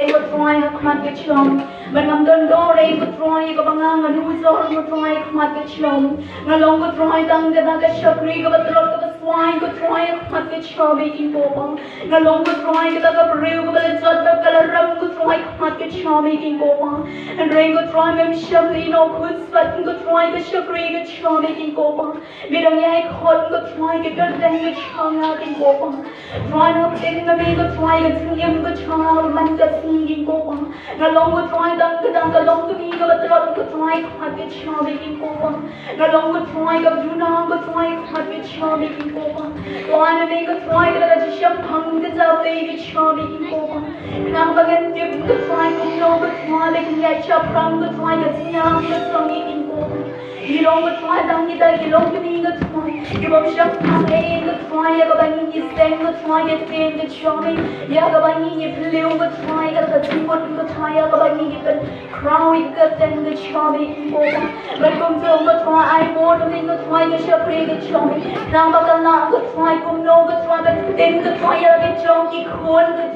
Troy khmat ke chlom ban don do re ko Troy ko banga nganu zor ko Troy khmat ke chlom ngalong ko Troy dang ke da ke shakri ko batrot ko swine ko Troy khmat ke chlom in ko bang ngalong ko Troy ke da ka riu ko bal zot da kala ram ko Troy khmat ke chlom in ko bang and ring ko Troy mem shakri no khud spat ko Troy ke shakri ke chlom in ko bang bidang yai khot ko Troy ke gar dang ke chlom in ko bang Troy no ding me ko Troy ke thiem ko chlom man ka in ko bang ngalong ko Troy dang ka long to me ko batrot ko Troy khmat ke chlom in ko bang ngalong ko Troy ka juna ko Troy khmat ke chlom in ko bang Troy me ko Troy ka da sham phang ke za pe ke chlom in ko bang nam bagen tip ko Troy ko no ko Troy le ke ya chap phang ko Troy ka siam ko song in ko bang Ilong ko Troy dang ni da ilong to me ko Troy ke bam sham phang e ko Troy ka bang ni seng ko Troy ke ten ke chlom ya ka bang ni pleu ko Troy ka tin ko Troy ka bang ni kan crown ka ten ke chlom in ko bang ban kom jong ko Troy ai mo to me ko Troy ke shapre ke chlom nang ba kan na ko Troy kom no ko Troy ka ten ko Troy ya ke chong ki khon ko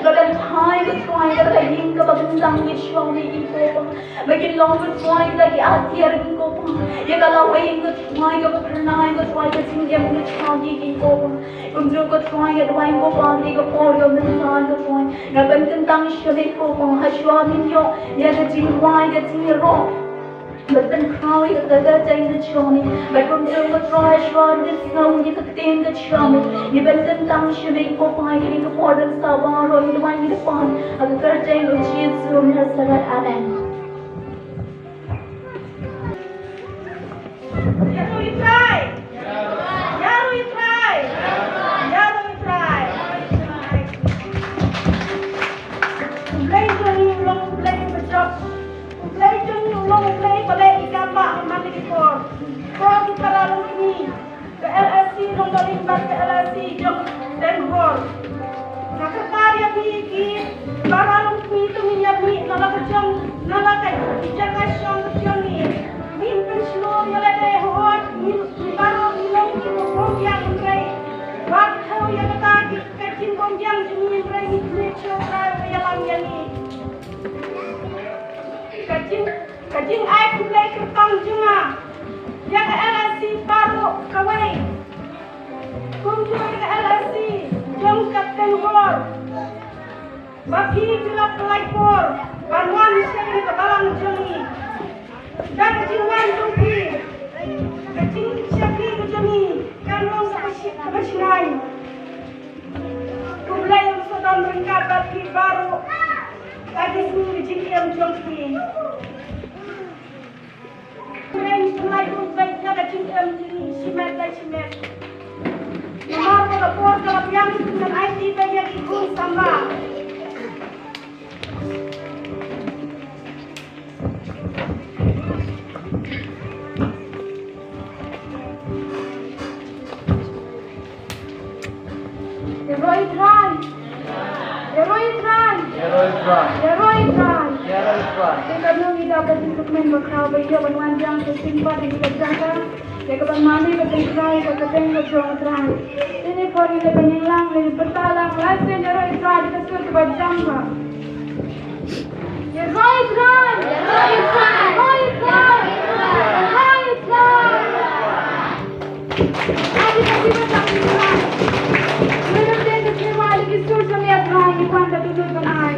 Bagan Troy ko Troy ka ka yin ka bagan dang ni chlom in ko bang bagan long ko Troy ka ki atiar in ko bang ya ka la wei ko Troy ka pranay ko Troy ka sing yam ko chong in ko bang kom jong ko Troy ka dwai ko bang ni ko por yo nan san ko Troy na ban kan tang shwe ko bang ha shwa min yo ya ka jing wai ka jing ro but then Troy ka ga jai na chomi but kom jong ko Troy shwa this no ni ka ten ka chomi ni ban kan tang shwe ko pai ni ko por dan sa ba ro ni wai ni pan aga kar jai no chi su na sagat amen Kajing ai kulai kertang cuma yang LSC baru kawai kunjung ke LSC jom kapten hor bagi gelap pelipor banwan sering ke balang jeli dan kajingan tuki kajing syakri kejani kanong kebesinai kulai yang sedang mereka bagi baru lagi sini jikiam jomki Friends, my good friends, na si Met. Mahal ko po sa yang ng IT pa yang ikong sama. Heroic run. Kita nung dapat instrumen berkau bayi banwanjang kesimpan di kerjaan. Jika bermani bertingkai berkateng berjuang terang. Ini kori lebih nilang lebih bertalang. Lasi heroic run kesur keberjangka. Heroic run. Adi kasi bertanggung. Meron din kasi wali kisur sa miyat run iwan katulog ng ay.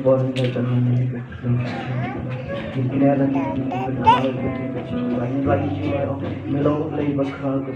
born like a man. Kinala Mellow play but crowd